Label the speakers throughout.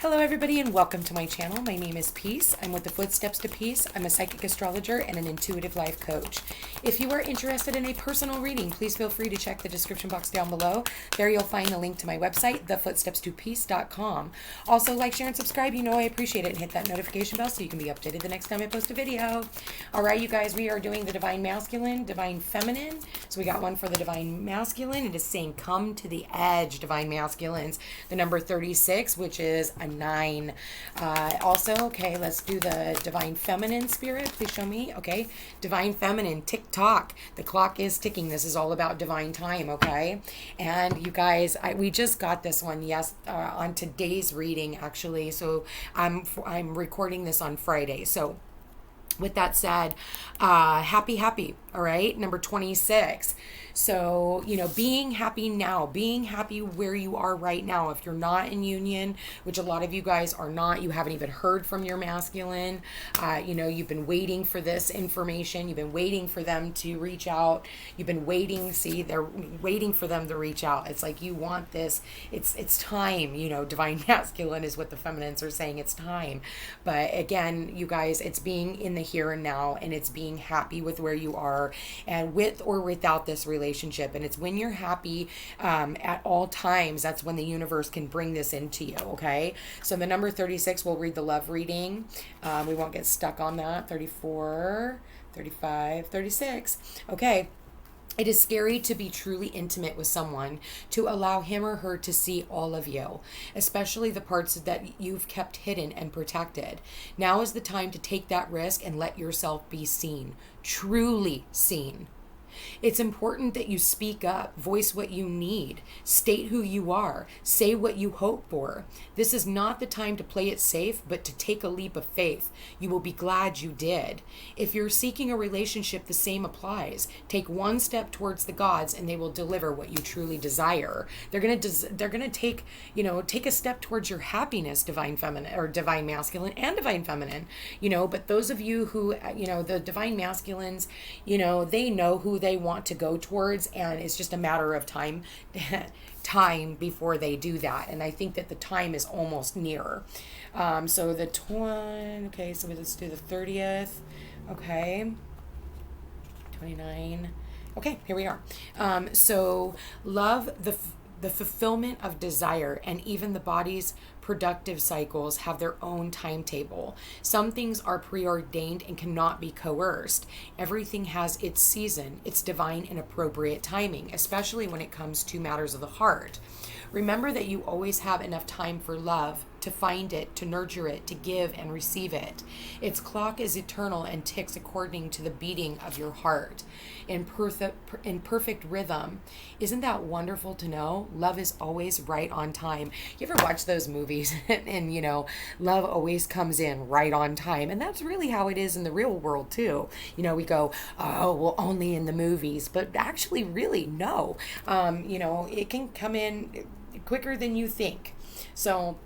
Speaker 1: Hello everybody and welcome to my channel. My name is Peace. I'm with the Footsteps to Peace. I'm a psychic astrologer and an intuitive life coach. If you are interested in a personal reading, please feel free to check the description box down below. There you'll find the link to my website, thefootstepstopeace.com. Also, like, share, and subscribe. You know I appreciate it. And hit that notification bell so you can be updated the next time I post a video. All right, you guys, we are doing the Divine Masculine, Divine Feminine. So we got one for the Divine Masculine. It is saying, come to the edge, Divine Masculines. The number 36, which is a 9. Also, okay, let's do the Divine Feminine Spirit. Please show me. Okay, Divine Feminine, tick tock. The clock is ticking. This is all about divine time, okay? And you guys, we just got this one, yes, on today's reading, actually. So I'm recording this on Friday. So with that said, happy, all right? Number 26. So, you know, being happy now, being happy where you are right now. If you're not in union, which a lot of you guys are not, you haven't even heard from your masculine, you know, you've been waiting for this information. You've been waiting for them to reach out. You've been waiting, see, they're waiting for them to reach out. It's like you want this. It's time, you know, Divine Masculine is what the feminines are saying. It's time. But again, you guys, it's being in the here and now, and it's being happy with where you are and with or without this relationship. And it's when you're happy at all times, that's when the universe can bring this into you, okay? So the number 36, we'll read the love reading. We won't get stuck on that. 34, 35, 36. Okay. It is scary to be truly intimate with someone, to allow him or her to see all of you, especially the parts that you've kept hidden and protected. Now is the time to take that risk and let yourself be seen, truly seen. It's important that you speak up, voice what you need, state who you are, say what you hope for. This is not the time to play it safe, but to take a leap of faith. You will be glad you did. If you're seeking a relationship, the same applies. Take one step towards the gods and they will deliver what you truly desire. They're going to take, you know, take a step towards your happiness, Divine Feminine or Divine Masculine and Divine Feminine, you know, but those of you who, you know, the Divine Masculines, you know, they know who they want to go towards, and it's just a matter of time before they do that. And I think that the time is almost near. So the okay, so let's do the 30th. Okay, 29. Okay, here we are. So love, the fulfillment of desire, and even the body's productive cycles have their own timetable. Some things are preordained and cannot be coerced. Everything has its season, its divine and appropriate timing, especially when it comes to matters of the heart. Remember that you always have enough time for love, to find it, to nurture it, to give and receive it. Its clock is eternal and ticks according to the beating of your heart in perfect rhythm. Isn't that wonderful to know? Love is always right on time. You ever watch those movies and you know, love always comes in right on time. And that's really how it is in the real world too. You know, we go, oh, well, only in the movies, but actually really no. You know, it can come in quicker than you think. So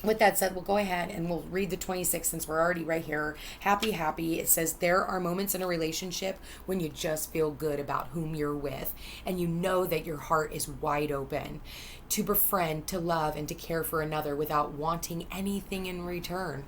Speaker 1: with that said, we'll go ahead and we'll read the 26 since we're already right here. Happy. It says, there are moments in a relationship when you just feel good about whom you're with, and you know that your heart is wide open to befriend, to love, and to care for another without wanting anything in return.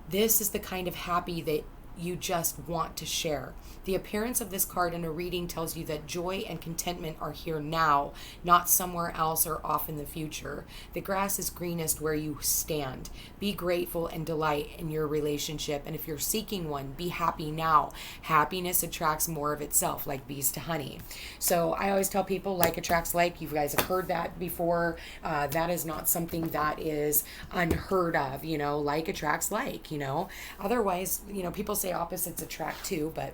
Speaker 1: This is the kind of happy that you just want to share. The appearance of this card in a reading tells you that joy and contentment are here now, not somewhere else or off in the future. The grass is greenest where you stand. Be grateful and delight in your relationship. And if you're seeking one, be happy now. Happiness attracts more of itself, like bees to honey. So I always tell people, like attracts like. You guys have heard that before. That is not something that is unheard of, you know, like attracts like, you know. Otherwise, you know, people say opposites attract too, but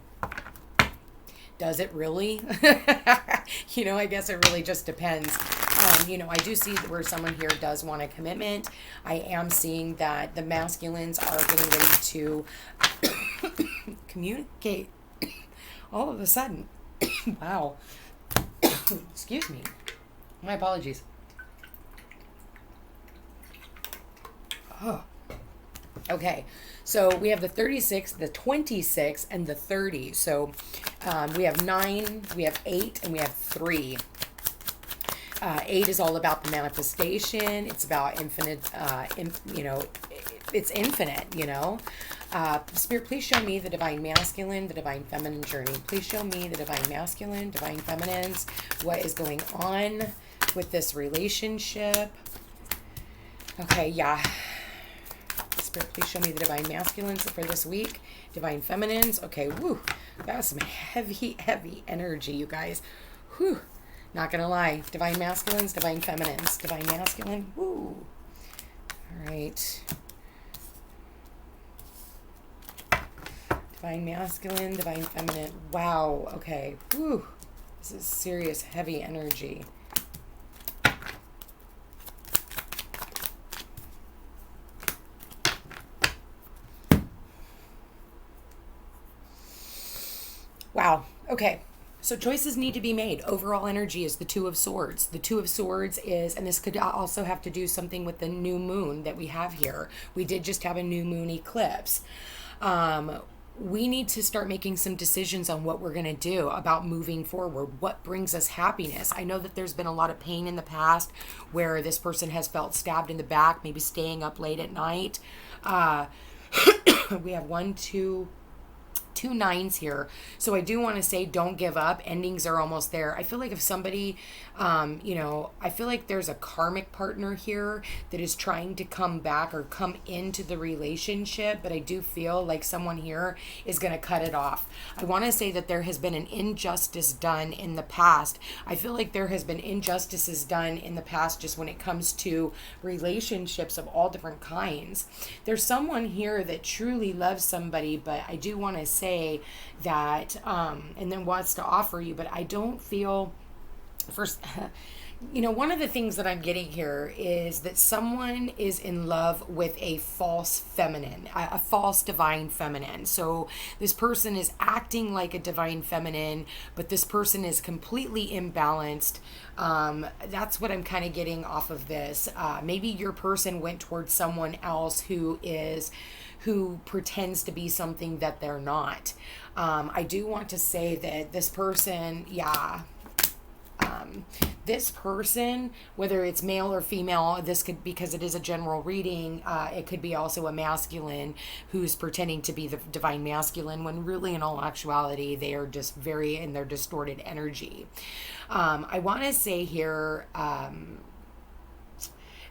Speaker 1: does it really? You know, I guess it really just depends. You know, I do see where someone here does want a commitment. I am seeing that the masculines are getting ready to communicate all of a sudden. Wow. Excuse me. My apologies. Oh. Okay, so we have the 36, the 26, and the 30. So we have 9, we have 8, and we have 3. Eight is all about the manifestation. It's about infinite, it's infinite, Spirit, please show me the divine masculine, the divine feminine journey. Please show me the divine masculine, divine feminines. What is going on with this relationship? Okay, yeah. Spirit, please show me the divine masculines for this week. Divine feminines. Okay, woo. That's some heavy, heavy energy, you guys. Whew. Not gonna lie. Divine masculines, divine feminines. Divine masculine. Woo. All right. Divine masculine, divine feminine. Wow. Okay. Woo. This is serious, heavy energy. Wow. Okay. So choices need to be made. Overall energy is the Two of Swords. The Two of Swords is, and this could also have to do something with the new moon that we have here. We did just have a new moon eclipse. We need to start making some decisions on what we're going to do about moving forward. What brings us happiness? I know that there's been a lot of pain in the past where this person has felt stabbed in the back, maybe staying up late at night. We have two nines here. So I do want to say, don't give up. Endings are almost there. I feel like if somebody, I feel like there's a karmic partner here that is trying to come back or come into the relationship, but I do feel like someone here is going to cut it off. I want to say that there has been an injustice done in the past. I feel like there has been injustices done in the past just when it comes to relationships of all different kinds. There's someone here that truly loves somebody, but I do want to say that and then wants to offer you, but I don't feel first one of the things that I'm getting here is that someone is in love with a false feminine, a false divine feminine. So this person is acting like a divine feminine, but this person is completely imbalanced. That's what I'm kind of getting off of this. Maybe your person went towards someone else who pretends to be something that they're not. I do want to say that this person, this person, whether it's male or female, this could, because it is a general reading, it could be also a masculine who's pretending to be the divine masculine when really in all actuality they are just very in their distorted energy. I want to say here,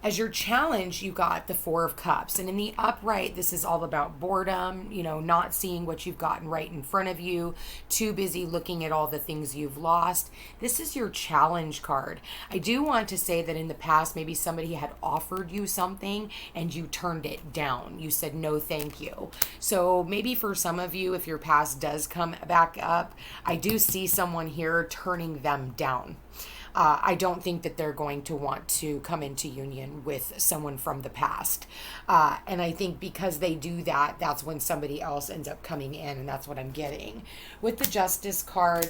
Speaker 1: as your challenge, you got the Four of Cups. And in the upright, this is all about boredom, not seeing what you've gotten right in front of you, too busy looking at all the things you've lost. This is your challenge card. I do want to say that in the past, maybe somebody had offered you something and you turned it down. You said, no, thank you. So maybe for some of you, if your past does come back up, I do see someone here turning them down. I don't think that they're going to want to come into union with someone from the past. And I think because they do that, that's when somebody else ends up coming in, and that's what I'm getting. With the Justice card,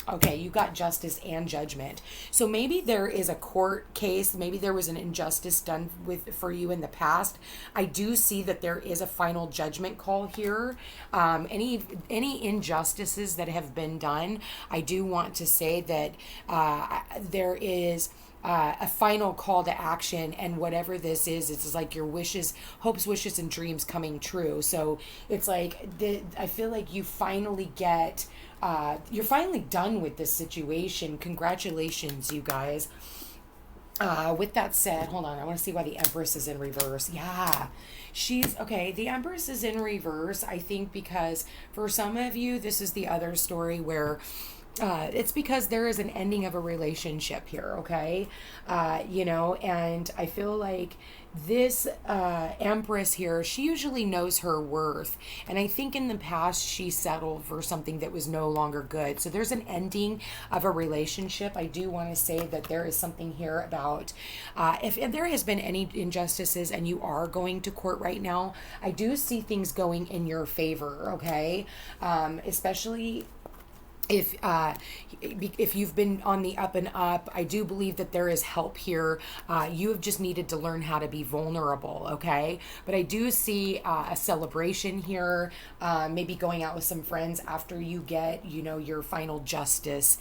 Speaker 1: okay, you got justice and judgment. So maybe there is a court case, maybe there was an injustice done for you in the past. I do see that there is a final judgment call here. Any injustices that have been done, I do want to say that there is a final call to action, and whatever this is, it's like your wishes, hopes, wishes, and dreams coming true. So it's like, I feel like you finally get, you're finally done with this situation. Congratulations, you guys. With that said, hold on, I want to see why the Empress is in reverse. Yeah, the Empress is in reverse, I think, because for some of you, this is the other story where it's because there is an ending of a relationship here, okay? And I feel like this Empress here, she usually knows her worth. And I think in the past, she settled for something that was no longer good. So there's an ending of a relationship. I do want to say that there is something here about if there has been any injustices and you are going to court right now, I do see things going in your favor, okay? Especially if you've been on the up and up, I do believe that there is help here. You have just needed to learn how to be vulnerable, okay? But I do see a celebration here, maybe going out with some friends after you get, your final justice.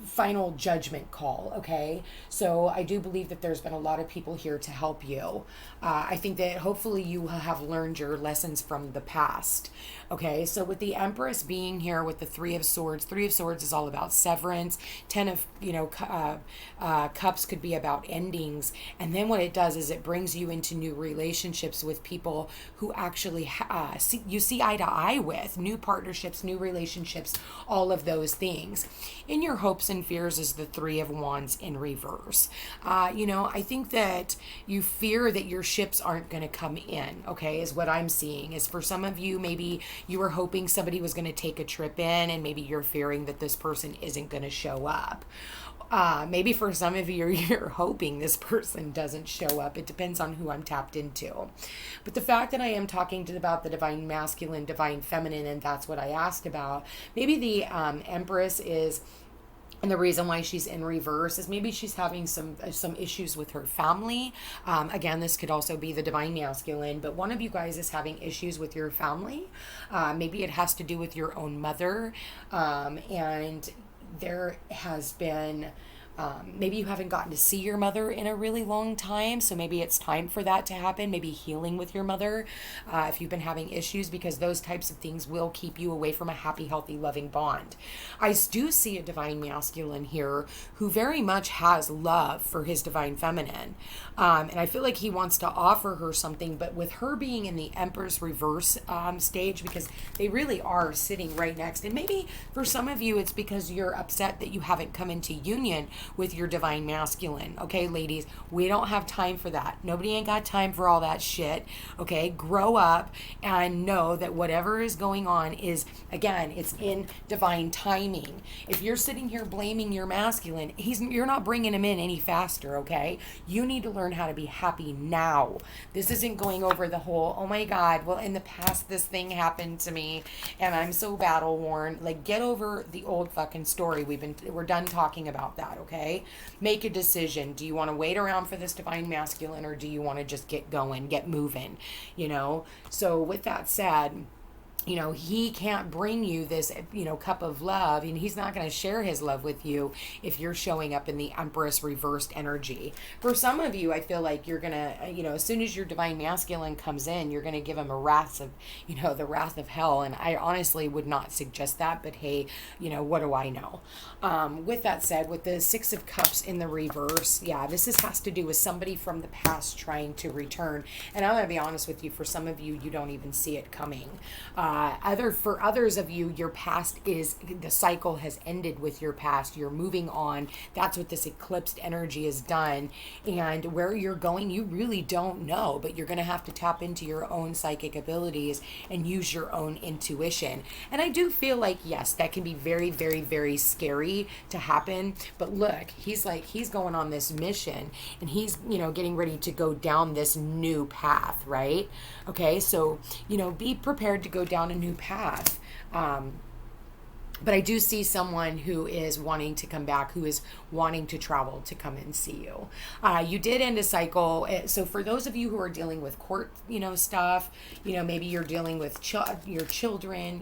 Speaker 1: final judgment call, okay? So I do believe that there's been a lot of people here to help you. I think that hopefully you have learned your lessons from the past, okay? So with the Empress being here with the Three of Swords is all about severance. Ten of, Cups could be about endings. And then what it does is it brings you into new relationships with people who actually you see eye to eye with, new partnerships, new relationships, all of those things. In your hopes and fears is the Three of Wands in reverse. I think that you fear that your ships aren't going to come in, okay, is what I'm seeing. Is for some of you, maybe you were hoping somebody was going to take a trip in, and maybe you're fearing that this person isn't going to show up. Maybe for some of you, you're hoping this person doesn't show up. It depends on who I'm tapped into. But the fact that I am talking about the divine masculine, divine feminine, and that's what I asked about, maybe the Empress is, and the reason why she's in reverse is maybe she's having some issues with her family. Again, this could also be the divine masculine, but one of you guys is having issues with your family. Maybe it has to do with your own mother. And there has been maybe you haven't gotten to see your mother in a really long time, so maybe it's time for that to happen. Maybe healing with your mother if you've been having issues, because those types of things will keep you away from a happy, healthy, loving bond. I do see a divine masculine here who very much has love for his divine feminine, and I feel like he wants to offer her something, but with her being in the Empress reverse stage, because they really are sitting right next, and maybe for some of you it's because you're upset that you haven't come into union with your divine masculine. Okay, ladies, we don't have time for that. Nobody ain't got time for all that shit. Okay, grow up and know that whatever is going on is, again, it's in divine timing. If you're sitting here blaming your masculine, you're not bringing him in any faster, okay? You need to learn how to be happy now. This isn't going over the whole, oh my God, well, in the past this thing happened to me and I'm so battle worn. Like, get over the old fucking story. We're done talking about that, okay? Make a decision. Do you want to wait around for this divine masculine, or do you want to just get going, get moving? So with that said, he can't bring you this, cup of love, and he's not going to share his love with you if you're showing up in the Empress reversed energy. For some of you, I feel like you're going to, as soon as your divine masculine comes in, you're going to give him the wrath of hell. And I honestly would not suggest that, but hey, what do I know? With that said, with the Six of Cups in the reverse, this has to do with somebody from the past trying to return. And I'm going to be honest with you, for some of you, you don't even see it coming. For others of you, your past is, the cycle has ended with your past. You're moving on. That's what this eclipsed energy has done. And where you're going, you really don't know, but you're going to have to tap into your own psychic abilities and use your own intuition. And I do feel like, yes, that can be very, very, very scary to happen. But look, he's going on this mission, and he's, getting ready to go down this new path, right? Okay, so, be prepared to go down a new path. But I do see someone who is wanting to come back, who is wanting to travel to come and see you. You did end a cycle. So for those of you who are dealing with court, stuff, maybe you're dealing with your children,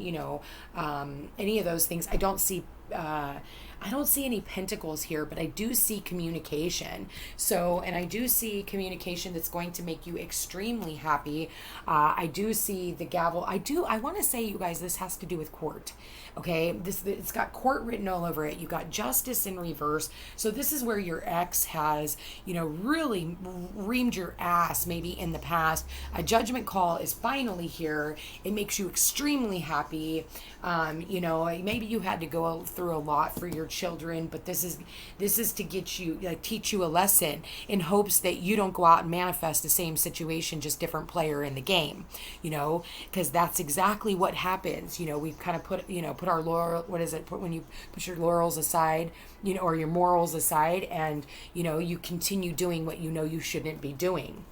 Speaker 1: any of those things. I don't see any pentacles here, but I do see communication. And I do see communication that's going to make you extremely happy. I do see the gavel. I want to say, you guys, this has to do with court. Okay, it's got court written all over it. You got justice in reverse. So this is where your ex has, really reamed your ass maybe in the past. A judgment call is finally here. It makes you extremely happy. Maybe you had to go through a lot for your children, but this is to get you, teach you a lesson in hopes that you don't go out and manifest the same situation, just different player in the game, because that's exactly what happens. We've kind of put our laurel, when you put your laurels aside, or your morals aside, and, you continue doing what you shouldn't be doing.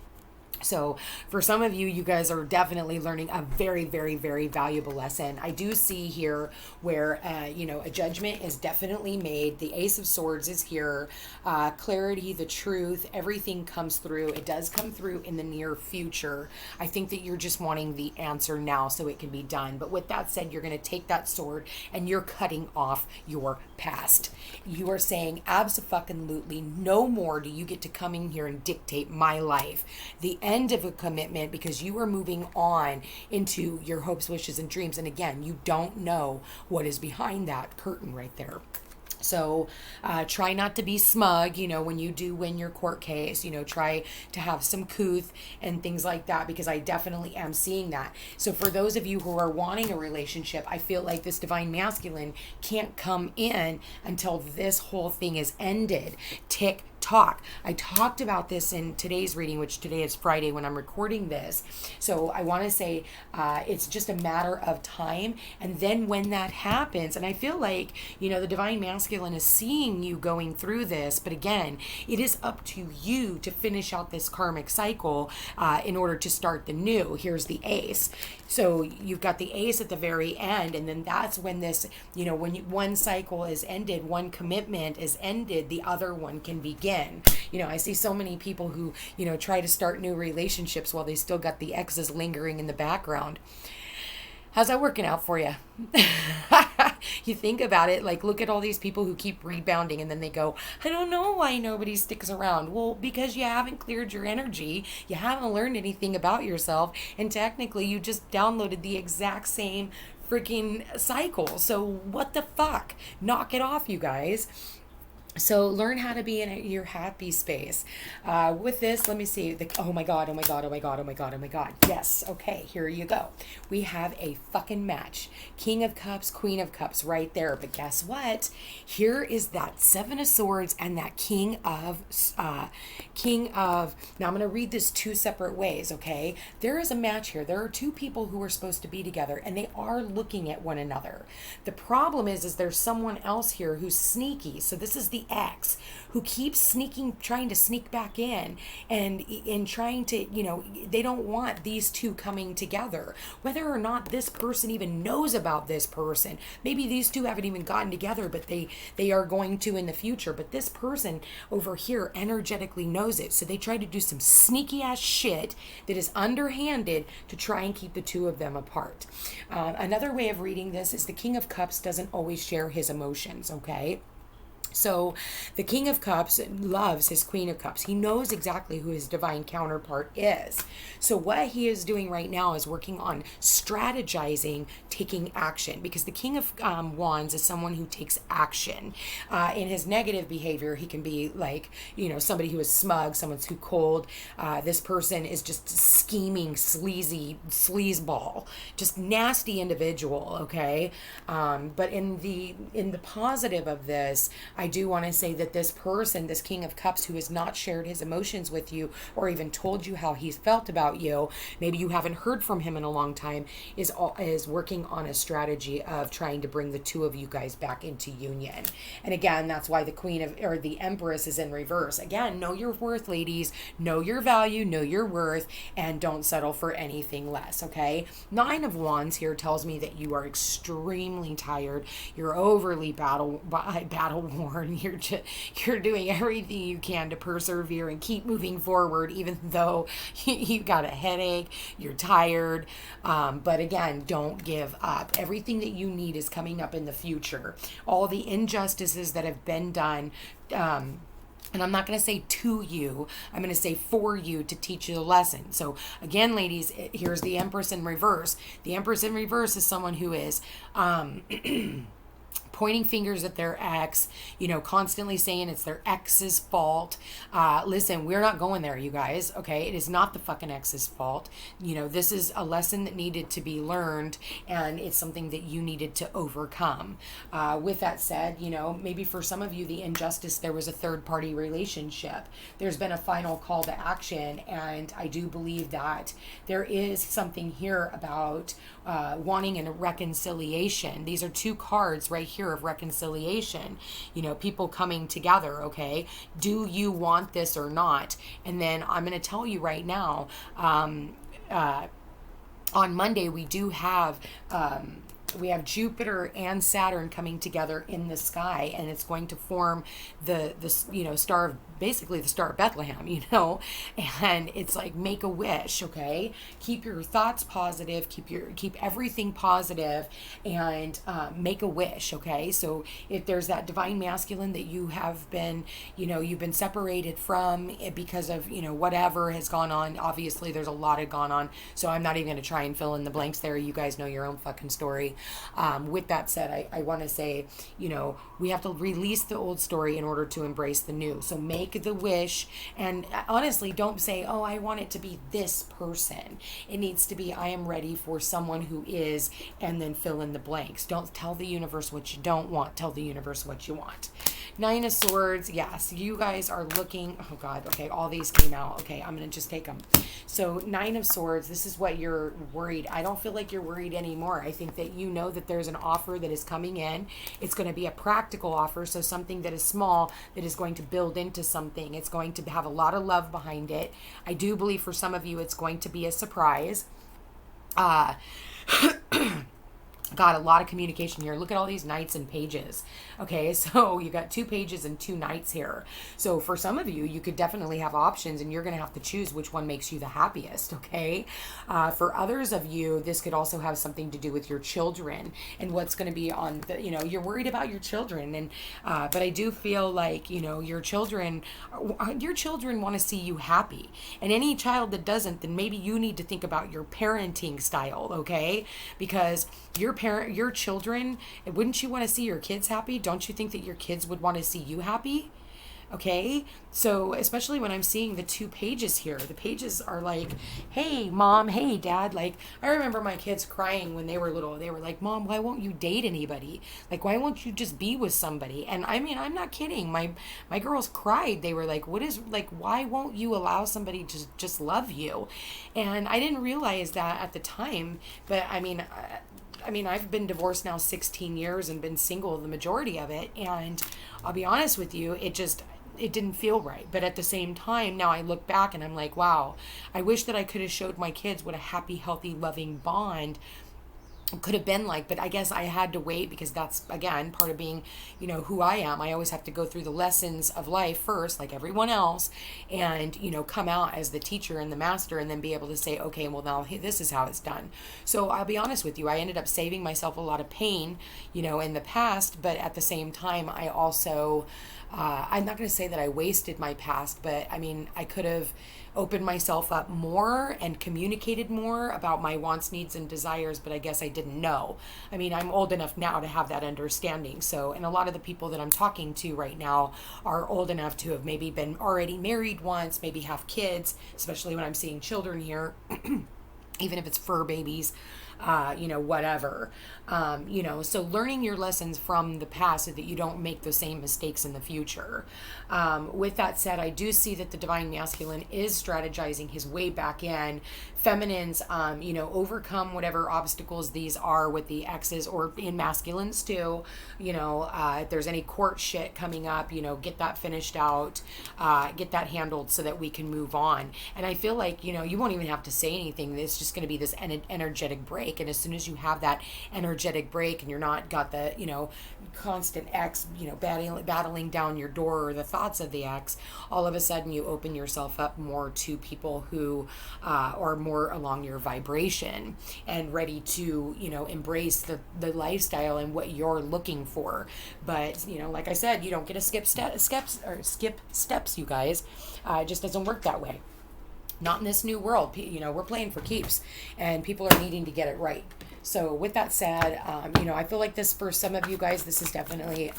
Speaker 1: So for some of you, you guys are definitely learning a very, very, very valuable lesson. I do see here where, a judgment is definitely made. The Ace of Swords is here. Clarity, the truth, everything comes through. It does come through in the near future. I think that you're just wanting the answer now so it can be done. But with that said, you're going to take that sword and you're cutting off your past. You are saying, abso-fucking-lutely, no more do you get to come in here and dictate my life. The end of a commitment, because you are moving on into your hopes, wishes, and dreams. And again, you don't know what is behind that curtain right there. So try not to be smug, when you do win your court case, try to have some couth and things like that, because I definitely am seeing that. So for those of you who are wanting a relationship, I feel like this divine masculine can't come in until this whole thing is ended. Tick talk. I talked about this in today's reading, which today is Friday when I'm recording this. So I want to say it's just a matter of time. And then when that happens, and I feel like, the divine masculine is seeing you going through this. But again, it is up to you to finish out this karmic cycle in order to start the new. Here's the ace. So you've got the ace at the very end. And then that's when this, when one cycle is ended, one commitment is ended, the other one can begin. I see so many people who, try to start new relationships while they still got the exes lingering in the background. How's that working out for you? You think about it, like, look at all these people who keep rebounding and then they go, I don't know why nobody sticks around. Well, because you haven't cleared your energy. You haven't learned anything about yourself. And technically, you just downloaded the exact same freaking cycle. So what the fuck? Knock it off, you guys. So learn how to be in your happy space. With this, let me see. Oh my God. Yes. Okay, here you go. We have a fucking match. King of Cups, Queen of Cups right there. But guess what? Here is that Seven of Swords and that King of, now I'm going to read this two separate ways, okay? There is a match here. There are two people who are supposed to be together and they are looking at one another. The problem is there's someone else here who's sneaky. So this is the ex who keeps trying to sneak back in and trying to, they don't want these two coming together. Whether or not this person even knows about this person, maybe these two haven't even gotten together, but they are going to in the future. But this person over here energetically knows it. So they try to do some sneaky ass shit that is underhanded to try and keep the two of them apart. Another way of reading this is the King of Cups doesn't always share his emotions, okay? So the King of Cups loves his Queen of Cups. He knows exactly who his divine counterpart is. So what he is doing right now is working on strategizing, taking action, because the King of Wands is someone who takes action. In his negative behavior, he can be like, somebody who is smug, someone who's cold. This person is just scheming, sleazy, sleazeball, just nasty individual, okay? But in the positive of this, I do want to say that this person, this King of Cups, who has not shared his emotions with you or even told you how he's felt about you, maybe you haven't heard from him in a long time, is working on a strategy of trying to bring the two of you guys back into union. And again, that's why the Empress is in reverse. Again, know your worth, ladies. Know your value, know your worth, and don't settle for anything less, okay? Nine of Wands here tells me that you are extremely tired. You're overly battle worn. You're doing everything you can to persevere and keep moving forward, even though you've got a headache, you're tired. But again, don't give up. Everything that you need is coming up in the future. All the injustices that have been done, and I'm not going to say to you, I'm going to say for you to teach you the lesson. So again, ladies, here's the Empress in reverse. The Empress in reverse is someone who is pointing fingers at their ex, constantly saying it's their ex's fault. Listen, we're not going there, you guys, okay? It is not the fucking ex's fault. This is a lesson that needed to be learned, and it's something that you needed to overcome. With that said, maybe for some of you, the injustice, there was a third-party relationship. There's been a final call to action, and I do believe that there is something here about wanting a reconciliation. These are two cards right here year of reconciliation, people coming together, okay? Do you want this or not? And then I'm going to tell you right now, on Monday, we do have Jupiter and Saturn coming together in the sky, and it's going to form the star of, basically the Star of Bethlehem, and it's like, make a wish, okay? Keep your thoughts positive, keep everything positive, and make a wish, okay? So if there's that divine masculine that you have been, you've been separated from because of, whatever has gone on, obviously there's a lot of gone on, so I'm not even going to try and fill in the blanks there. You guys know your own fucking story. With that said, I want to say, we have to release the old story in order to embrace the new. So make the wish, and honestly, don't say, oh, I want it to be this person. It needs to be, I am ready for someone who is, and then fill in the blanks. Don't tell the universe what you don't want. Tell the universe what you want. Nine of Swords. Yes, you guys are looking, oh God, okay, all these came out. Okay, I'm going to just take them. So Nine of Swords, this is what you're worried. I don't feel like you're worried anymore. I think that you know that there's an offer that is coming in. It's going to be a practical offer, so something that is small that is going to build into something. It's going to have a lot of love behind it. I do believe for some of you it's going to be a surprise. Got a lot of communication here. Look at all these knights and pages. Okay, so you got 2 pages and 2 knights here. So for some of you, you could definitely have options, and you're going to have to choose which one makes you the happiest, okay? For others of you, this could also have something to do with your children and what's going to be on the, you're worried about your children. And but I do feel like, your children want to see you happy. And any child that doesn't, then maybe you need to think about your parenting style, okay? Because your children, wouldn't you want to see your kids happy? Don't you think that your kids would want to see you happy? Okay, so especially when I'm seeing the 2 pages here, the pages are like, hey mom, hey dad. Like, I remember my kids crying when they were little. They were like, Mom, why won't you date anybody? Like, why won't you just be with somebody? And I mean, I'm not kidding. My girls cried. They were like, why won't you allow somebody to just love you? And I didn't realize that at the time, but I mean, I've been divorced now 16 years and been single the majority of it. And I'll be honest with you, it didn't feel right. But at the same time, now I look back and I'm like, wow, I wish that I could have showed my kids what a happy, healthy, loving bond could have been like. But I guess I had to wait, because that's, again, part of being, who I am. I always have to go through the lessons of life first, like everyone else, and, come out as the teacher and the master, and then be able to say, okay, well, now this is how it's done. So I'll be honest with you, I ended up saving myself a lot of pain, in the past. But at the same time, I also, I'm not going to say that I wasted my past, but I could have opened myself up more and communicated more about my wants, needs, and desires, but I guess I didn't know. I'm old enough now to have that understanding. So, and a lot of the people that I'm talking to right now are old enough to have maybe been already married once, maybe have kids, especially when I'm seeing children here, even if it's fur babies. Whatever, so learning your lessons from the past so that you don't make the same mistakes in the future. With that said, I do see that the divine masculine is strategizing his way back in. Feminines, overcome whatever obstacles these are with the exes, or in masculines too. If there's any court shit coming up, get that finished out, get that handled so that we can move on. And I feel like, you won't even have to say anything. It's just going to be this energetic break. And as soon as you have that energetic break, and you're not got the, constant ex, battling down your door, or the thoughts of the ex, all of a sudden you open yourself up more to people who are more along your vibration and ready to, embrace the lifestyle and what you're looking for. But, like I said, you don't get to skip steps, you guys. It just doesn't work that way. Not in this new world. We're playing for keeps, and people are needing to get it right. So with that said, I feel like this, for some of you guys, this is definitely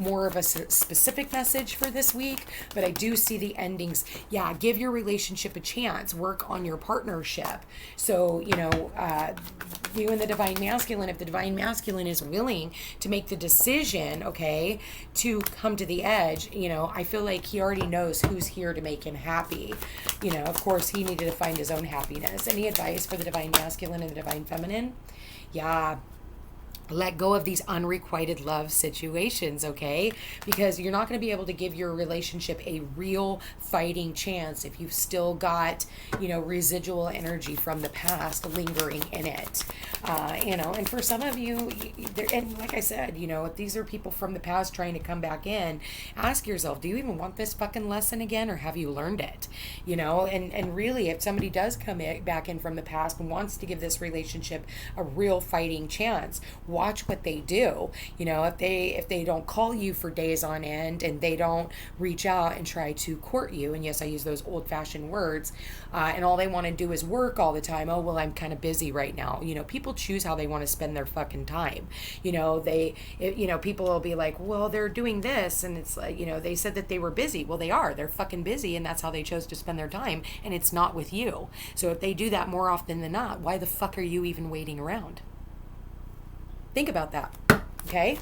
Speaker 1: more of a specific message for this week, but I do see the endings. Yeah, give your relationship a chance. Work on your partnership. So, you and the divine masculine, if the divine masculine is willing to make the decision, okay, to come to the edge, I feel like he already knows who's here to make him happy. Of course, he needed to find his own happiness. Any advice for the divine masculine and the divine feminine? Yeah. let go of these unrequited love situations, okay? Because you're not going to be able to give your relationship a real fighting chance if you've still got, residual energy from the past lingering in it. And for some of you, and like I said, if these are people from the past trying to come back in, ask yourself, do you even want this fucking lesson again, or have you learned it? And really, if somebody does come back in from the past and wants to give this relationship a real fighting chance, watch what they do. If they don't call you for days on end, and they don't reach out and try to court you, and yes, I use those old-fashioned words, and all they want to do is work all the time. Oh, well, I'm kind of busy right now. People choose how they want to spend their fucking time. People will be like, well, they're doing this, and it's like, they said that they were busy. Well, they are. They're fucking busy, and that's how they chose to spend their time, and it's not with you. So if they do that more often than not, why the fuck are you even waiting around? Think about that, okay?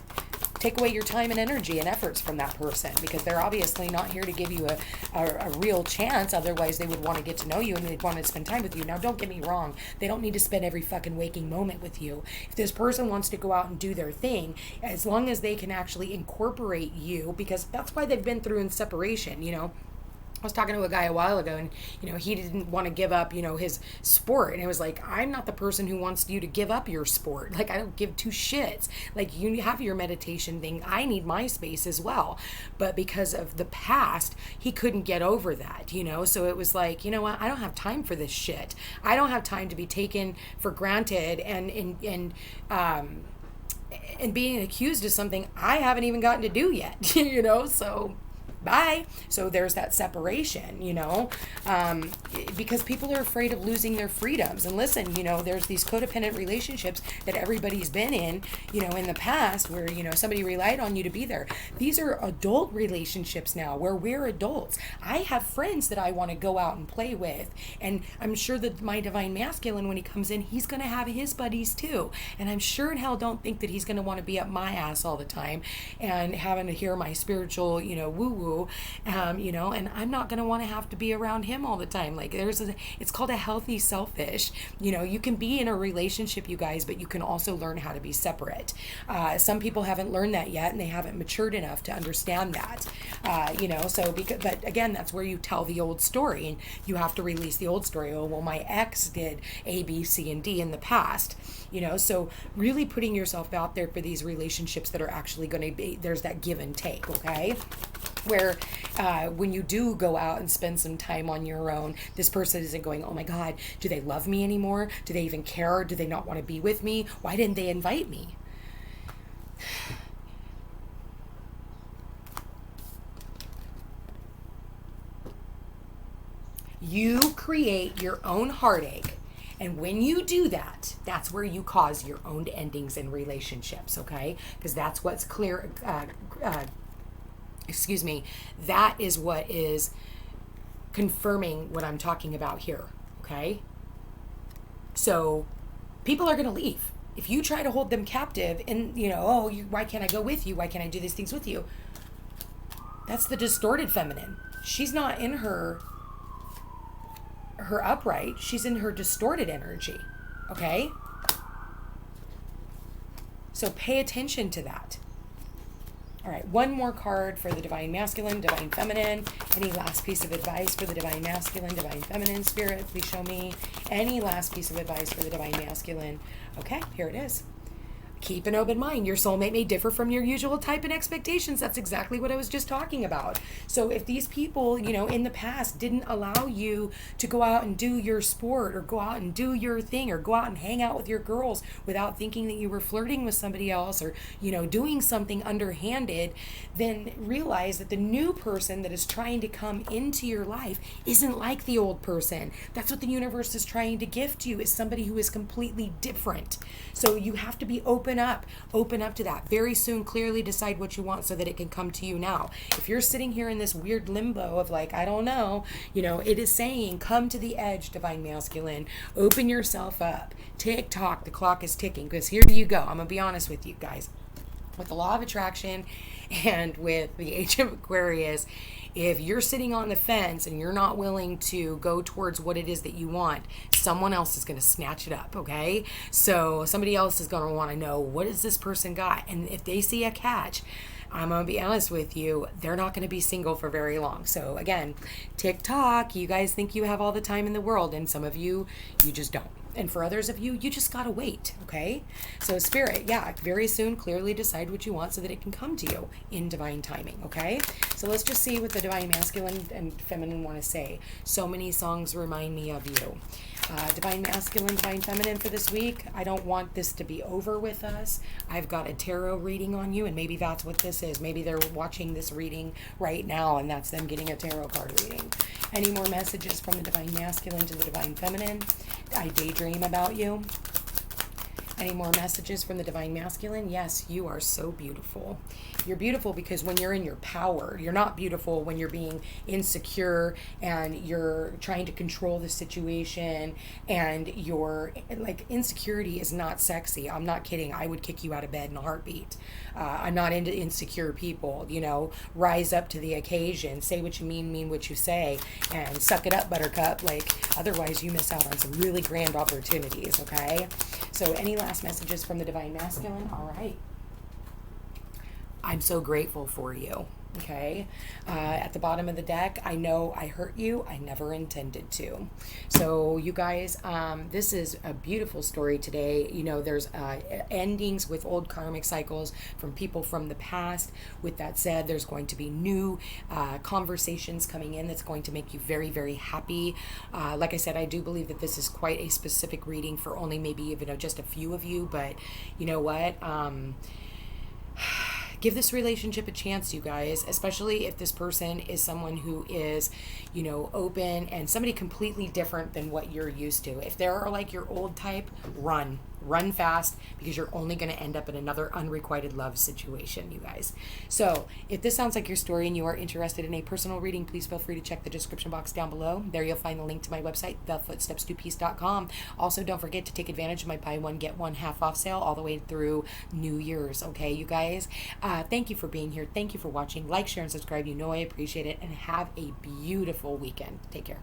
Speaker 1: Take away your time and energy and efforts from that person, because they're obviously not here to give you a real chance. Otherwise, they would want to get to know you and they'd want to spend time with you. Now, don't get me wrong. They don't need to spend every fucking waking moment with you. If this person wants to go out and do their thing, as long as they can actually incorporate you, because that's why they've been through in separation, I was talking to a guy a while ago, and he didn't want to give up his sport, and it was like, I'm not the person who wants you to give up your sport. Like, I don't give two shits. Like, you have your meditation thing, I need my space as well. But because of the past, he couldn't get over that, so it was like, you know what, I don't have time for this shit. I don't have time to be taken for granted and being accused of something I haven't even gotten to do yet. So bye. So there's that separation, because people are afraid of losing their freedoms. And listen, there's these codependent relationships that everybody's been in the past where, somebody relied on you to be there. These are adult relationships now where we're adults. I have friends that I want to go out and play with. And I'm sure that my divine masculine, when he comes in, he's going to have his buddies too. And I'm sure in hell don't think that he's going to want to be up my ass all the time and having to hear my spiritual, woo-woo. And I'm not going to want to have to be around him all the time. Like, it's called a healthy selfish. You can be in a relationship, you guys, but you can also learn how to be separate. Some people haven't learned that yet, and they haven't matured enough to understand that. But again, that's where you tell the old story, and you have to release the old story. Oh, well, my ex did A, B, C, and D in the past. So really putting yourself out there for these relationships that are actually going to be, there's that give and take, okay? Where when you do go out and spend some time on your own, this person isn't going, oh my God, do they love me anymore? Do they even care? Do they not want to be with me? Why didn't they invite me? You create your own heartache. And when you do that, that's where you cause your own endings in relationships, okay? Because that's what's clear, that is what is confirming what I'm talking about here, okay? So people are going to leave. If you try to hold them captive and, why can't I go with you? Why can't I do these things with you? That's the distorted feminine. She's not in her upright. She's in her distorted energy, okay? So pay attention to that. All right, one more card for the divine masculine, divine feminine. Any last piece of advice for the divine masculine, divine feminine spirit? Please show me any last piece of advice for the divine masculine. Okay, here it is. Keep an open mind. Your soulmate may differ from your usual type and expectations. That's exactly what I was just talking about. So if these people, in the past didn't allow you to go out and do your sport or go out and do your thing or go out and hang out with your girls without thinking that you were flirting with somebody else or, doing something underhanded, then realize that the new person that is trying to come into your life isn't like the old person. That's what the universe is trying to gift you, is somebody who is completely different. So you have to be open up to that. Very soon, clearly decide what you want so that it can come to you now. If you're sitting here in this weird limbo of like, I don't know, it is saying, come to the edge, divine masculine. Open yourself up. Tick tock, the clock is ticking, because here you go. I'm going to be honest with you guys. With the law of attraction and with the age of Aquarius, If you're sitting on the fence and you're not willing to go towards what it is that you want, someone else is going to snatch it up, okay? So somebody else is going to want to know, what has this person got? And if they see a catch, I'm going to be honest with you, they're not going to be single for very long. So again, TikTok, you guys think you have all the time in the world, and some of you, you just don't. And for others of you, you just got to wait, okay? So Spirit, yeah, very soon, clearly decide what you want so that it can come to you in divine timing, okay? So let's just see what the divine masculine and feminine want to say. So many songs remind me of you. Divine masculine, divine feminine for this week. I don't want this to be over with us. I've got a tarot reading on you, and maybe that's what this is. Maybe they're watching this reading right now, and that's them getting a tarot card reading. Any more messages from the divine masculine to the divine feminine? I daydream about you. Any more messages from the divine masculine? Yes, you are so beautiful. You're beautiful because when you're in your power, you're not beautiful when you're being insecure and you're trying to control the situation, and you're like, insecurity is not sexy. I'm not kidding. I would kick you out of bed in a heartbeat. I'm not into insecure people, you know. Rise up to the occasion, say what you mean what you say, and suck it up, buttercup. Like, otherwise you miss out on some really grand opportunities, okay? So any last messages from the divine masculine? All right. I'm so grateful for you. Okay. At the bottom of the deck, I know I hurt you. I never intended to. So you guys, this is a beautiful story today. You know, there's endings with old karmic cycles from people from the past. With that said, there's going to be new conversations coming in that's going to make you very, very happy. Like I said, I do believe that this is quite a specific reading for only maybe even just a few of you. But you know what? Give this relationship a chance, you guys, especially if this person is someone who is, you know, open and somebody completely different than what you're used to. If they're like your old type, run fast, because you're only going to end up in another unrequited love situation, you guys. So if this sounds like your story and you are interested in a personal reading, please feel free to check the description box down below. There you'll find the link to my website, thefootstepstopeace.com. Also, don't forget to take advantage of my buy one, get one half off sale all the way through New Year's. Okay, you guys? Thank you for being here. Thank you for watching. Like, share, and subscribe. You know I appreciate it. And have a beautiful weekend. Take care.